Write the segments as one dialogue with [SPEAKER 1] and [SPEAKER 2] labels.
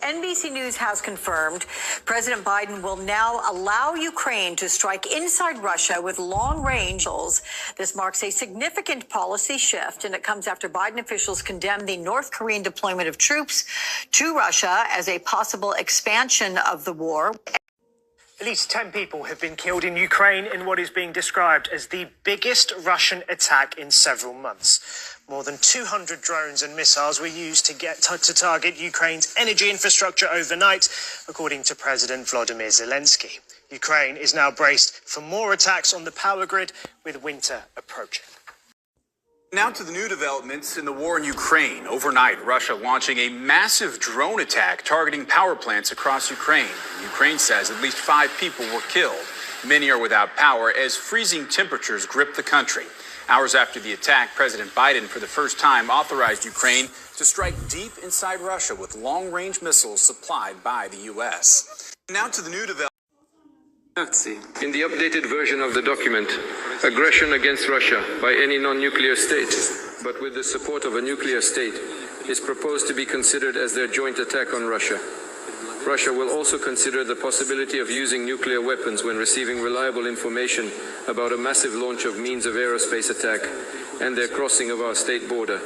[SPEAKER 1] NBC News has confirmed President Biden will now allow Ukraine to strike inside Russia with long-range missiles. This marks a significant policy shift, and it comes after Biden officials condemned the North Korean deployment of troops to Russia as a possible expansion of the war.
[SPEAKER 2] At least 10 people have been killed in Ukraine in what is being described as the biggest Russian attack in several months. More than 200 drones and missiles were used to target Ukraine's energy infrastructure overnight, according to President Volodymyr Zelensky. Ukraine is now braced for more attacks on the power grid with winter approaching.
[SPEAKER 3] Now to the new developments in the war in Ukraine. Overnight, Russia launching a massive drone attack targeting power plants across Ukraine. Ukraine says at least 5 people were killed. Many are without power as freezing temperatures grip the country. Hours after the attack, President Biden, for the first time, authorized Ukraine to strike deep inside Russia with long-range missiles supplied by the U.S. Now to the new developments.
[SPEAKER 4] In the updated version of the document, aggression against Russia by any non-nuclear state, but with the support of a nuclear state, is proposed to be considered as their joint attack on Russia. Russia will also consider the possibility of using nuclear weapons when receiving reliable information about a massive launch of means of aerospace attack and their crossing of our state border.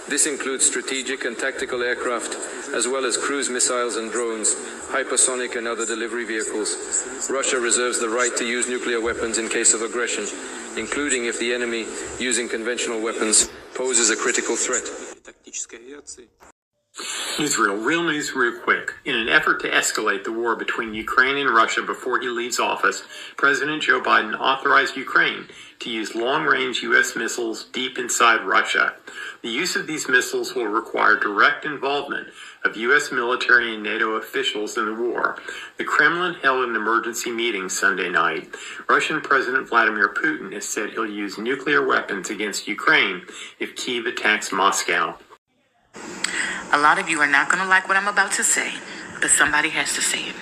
[SPEAKER 4] This includes strategic and tactical aircraft, as well as cruise missiles and drones, hypersonic and other delivery vehicles. Russia reserves the right to use nuclear weapons in case of aggression, including if the enemy, using conventional weapons, poses a critical threat.
[SPEAKER 5] Newsreel, real news real quick. In an effort to escalate the war between Ukraine and Russia before he leaves office, President Joe Biden authorized Ukraine to use long-range U.S. missiles deep inside Russia. The use of these missiles will require direct involvement of U.S. military and NATO officials in the war. The Kremlin held an emergency meeting Sunday night. Russian President Vladimir Putin has said he'll use nuclear weapons against Ukraine if Kyiv attacks Moscow.
[SPEAKER 6] A lot of you are not going to like what I'm about to say, but somebody has to say it.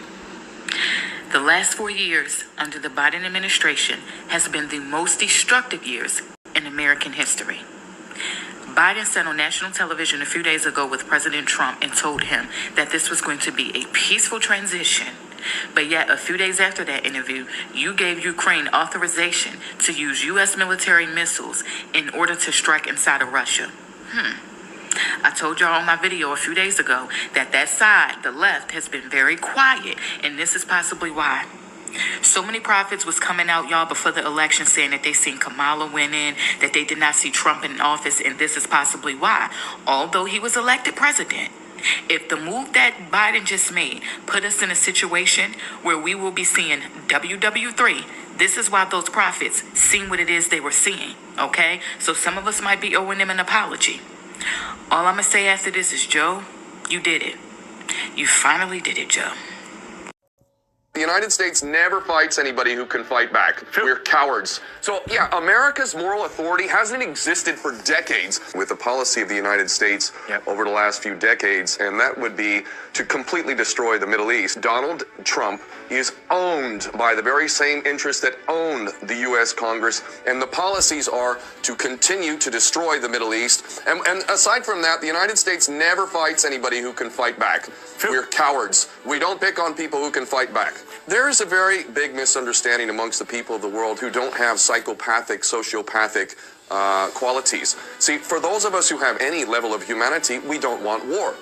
[SPEAKER 6] The last 4 years under the Biden administration has been the most destructive years in American history. Biden said on national television a few days ago with President Trump and told him that this was going to be a peaceful transition. But yet, a few days after that interview, you gave Ukraine authorization to use U.S. military missiles in order to strike inside of Russia. I told y'all on my video a few days ago that side, the left, has been very quiet, and this is possibly why. So many prophets was coming out, y'all, before the election saying that they seen Kamala winning, that they did not see Trump in office, and this is possibly why. Although he was elected president, if the move that Biden just made put us in a situation where we will be seeing WW3, this is why those prophets seen what it is they were seeing, okay? So some of us might be owing them an apology. All I'm going to say after this is, Joe, you did it. You finally did it, Joe.
[SPEAKER 7] The United States never fights anybody who can fight back. We're cowards. So, yeah, America's moral authority hasn't existed for decades with the policy of the United States over the last few decades, and that would be to completely destroy the Middle East. Donald Trump is owned by the very same interests that own the U.S. Congress, and the policies are to continue to destroy the Middle East. And aside from that, the United States never fights anybody who can fight back. We're cowards. We don't pick on people who can fight back. There is a very big misunderstanding amongst the people of the world who don't have psychopathic, sociopathic qualities. See, for those of us who have any level of humanity, we don't want war.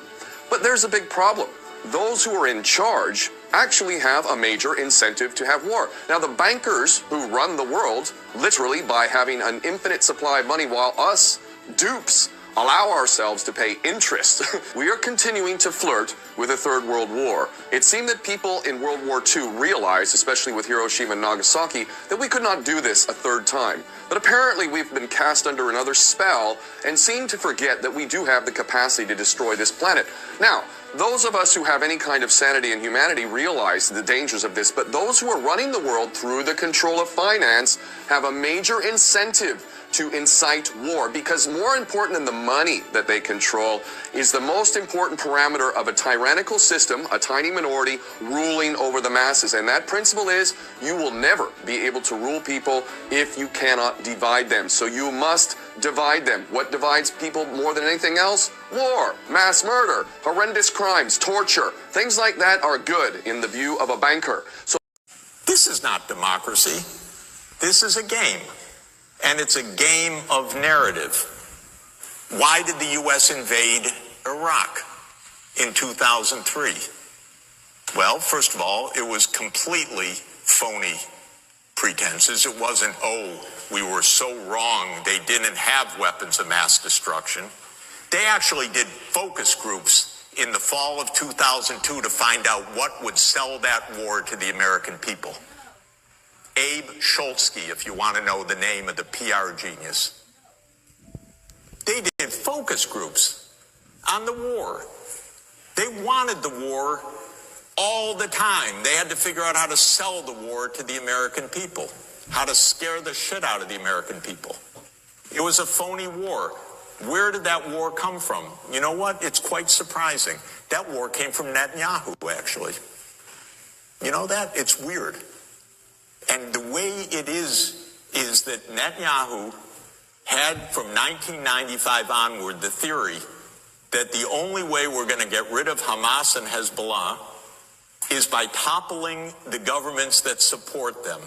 [SPEAKER 7] But there's a big problem. Those who are in charge actually have a major incentive to have war. Now, the bankers who run the world, literally by having an infinite supply of money, while us dupes allow ourselves to pay interest, we are continuing to flirt with a third world war. It seemed that people in World War II realized, especially with Hiroshima and Nagasaki, that we could not do this a third time. But apparently we've been cast under another spell and seem to forget that we do have the capacity to destroy this planet. Now, those of us who have any kind of sanity and humanity realize the dangers of this, but those who are running the world through the control of finance have a major incentive to incite war, because more important than the money that they control is the most important parameter of a tyrannical system, a tiny minority ruling over the masses. And that principle is you will never be able to rule people if you cannot divide them. So you must divide them. What divides people more than anything else? War, mass murder, horrendous crimes, torture. Things like that are good in the view of a banker. So
[SPEAKER 8] this is not democracy. This is a game. And it's a game of narrative. Why did the U.S. invade Iraq in 2003? Well, first of all, it was completely phony pretenses. It wasn't, oh, we were so wrong, they didn't have weapons of mass destruction. They actually did focus groups in the fall of 2002 to find out what would sell that war to the American people. Abe Schultzke, if you want to know the name of the PR genius. They did focus groups on the war. They wanted the war all the time. They had to figure out how to sell the war to the American people, how to scare the shit out of the American people. It was a phony war. Where did that war come from? You know what? It's quite surprising. That war came from Netanyahu, actually. You know that? It's weird. And the way it is that Netanyahu had from 1995 onward the theory that the only way we're going to get rid of Hamas and Hezbollah is by toppling the governments that support them.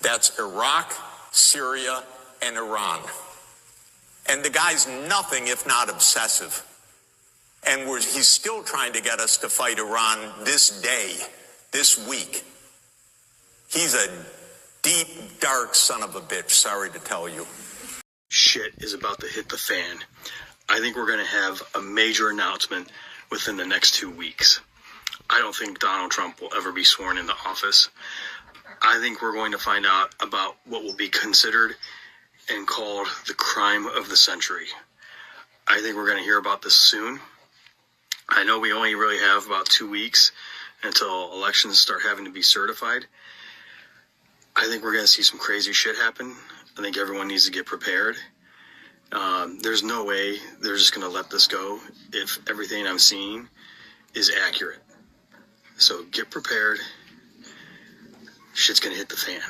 [SPEAKER 8] That's Iraq, Syria, and Iran. And the guy's nothing if not obsessive. And he's still trying to get us to fight Iran this day, this week. He's a deep, dark son of a bitch, sorry to tell you.
[SPEAKER 9] Shit is about to hit the fan. I think we're going to have a major announcement within the next 2 weeks. I don't think Donald Trump will ever be sworn into office. I think we're going to find out about what will be considered and called the crime of the century. I think we're going to hear about this soon. I know we only really have about 2 weeks until elections start having to be certified. I think we're going to see some crazy shit happen. I think everyone needs to get prepared. There's no way they're just going to let this go if everything I'm seeing is accurate. So get prepared. Shit's going to hit the fan.